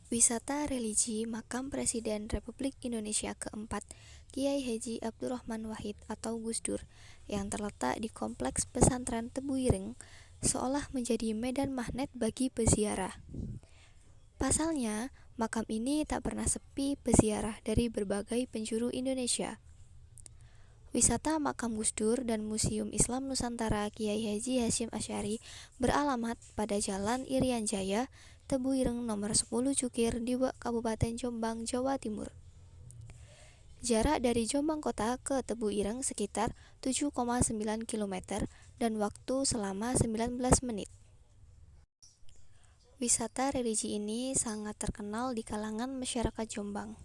Wisata religi Makam Presiden Republik Indonesia keempat, Kiai Haji Abdurrahman Wahid atau Gus Dur, yang terletak di Kompleks Pesantren Tebu Ireng, seolah menjadi medan magnet bagi peziarah. Pasalnya, makam ini tak pernah sepi peziarah dari berbagai penjuru Indonesia. Wisata Makam Gus Dur dan Museum Islam Nusantara Kiai Haji Hasyim Asy'ari beralamat pada Jalan Irian Jaya, Tebu Ireng nomor 10 Cukir, Diwe, Kabupaten Jombang, Jawa Timur. Jarak dari Jombang Kota ke Tebu Ireng sekitar 7,9 km dan waktu selama 19 menit. Wisata religi ini sangat terkenal di kalangan masyarakat Jombang.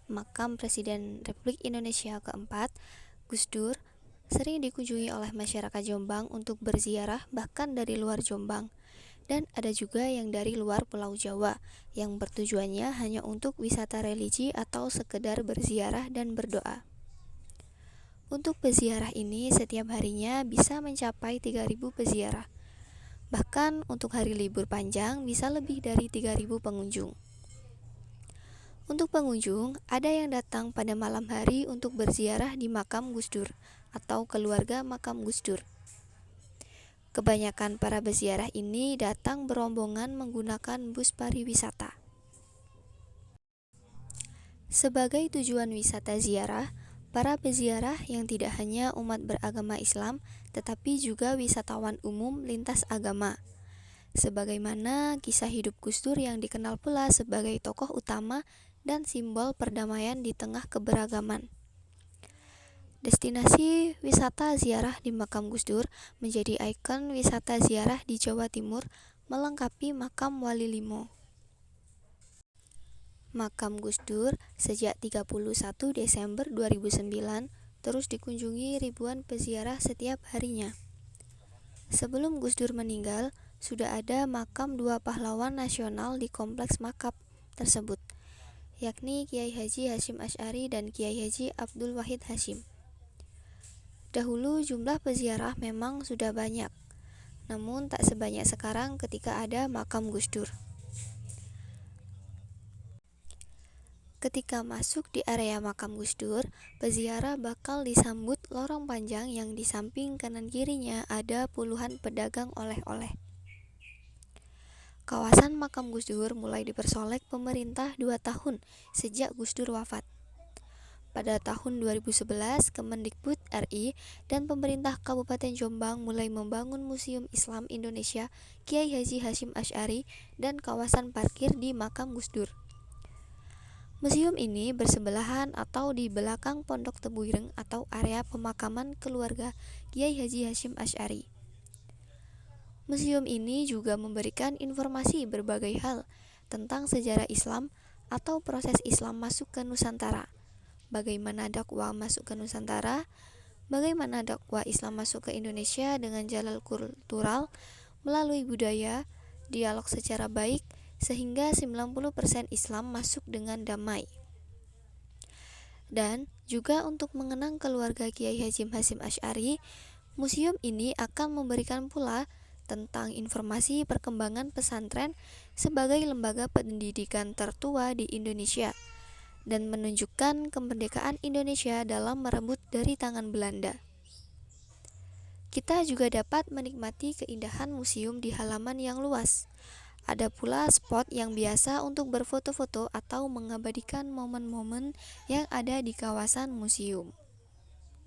Makam Presiden Republik Indonesia keempat, Gus Dur, sering dikunjungi oleh masyarakat Jombang untuk berziarah bahkan dari luar Jombang. Dan ada juga yang dari luar Pulau Jawa yang bertujuannya hanya untuk wisata religi atau sekedar berziarah dan berdoa. Untuk peziarah ini setiap harinya bisa mencapai 3.000 peziarah. Bahkan untuk hari libur panjang bisa lebih dari 3.000 pengunjung. Untuk pengunjung, ada yang datang pada malam hari untuk berziarah di makam Gus Dur atau keluarga makam Gus Dur. Kebanyakan para peziarah ini datang berombongan menggunakan bus pariwisata. Sebagai tujuan wisata ziarah, para peziarah yang tidak hanya umat beragama Islam, tetapi juga wisatawan umum lintas agama. Sebagaimana kisah hidup Gus Dur yang dikenal pula sebagai tokoh utama dan simbol perdamaian di tengah keberagaman. Destinasi wisata ziarah di makam Gus Dur menjadi ikon wisata ziarah di Jawa Timur, melengkapi makam Wali Limo. Makam Gus Dur sejak 31 Desember 2009 terus dikunjungi ribuan peziarah setiap harinya. Sebelum Gus Dur meninggal, sudah ada makam dua pahlawan nasional di kompleks makam tersebut, yakni Kiai Haji Hasyim Asy'ari dan Kiai Haji Abdul Wahid Hasyim. Dahulu jumlah peziarah memang sudah banyak, namun tak sebanyak sekarang ketika ada makam Gus Dur. Ketika masuk di area makam Gus Dur, peziarah bakal disambut lorong panjang yang di samping kanan kirinya ada puluhan pedagang oleh-oleh. Kawasan makam Gus Dur mulai dipersolek pemerintah 2 tahun sejak Gus Dur wafat. Pada tahun 2011, Kemendikbud RI dan pemerintah Kabupaten Jombang mulai membangun Museum Islam Indonesia Kiai Haji Hasyim Asy'ari dan kawasan parkir di makam Gus Dur. Museum ini bersebelahan atau di belakang Pondok Tebu Ireng atau area pemakaman keluarga Kiai Haji Hasyim Asy'ari. Museum ini juga memberikan informasi berbagai hal tentang sejarah Islam atau proses Islam masuk ke Nusantara, bagaimana dakwah masuk ke Nusantara, bagaimana dakwah Islam masuk ke Indonesia dengan jalur kultural melalui budaya, dialog secara baik, sehingga 90% Islam masuk dengan damai. Dan juga untuk mengenang keluarga Kiai Haji Hasyim Asy'ari, museum ini akan memberikan pula tentang informasi perkembangan pesantren sebagai lembaga pendidikan tertua di Indonesia dan menunjukkan kemerdekaan Indonesia dalam merebut dari tangan Belanda. Kita juga dapat menikmati keindahan museum di halaman yang luas. Ada pula spot yang biasa untuk berfoto-foto atau mengabadikan momen-momen yang ada di kawasan museum.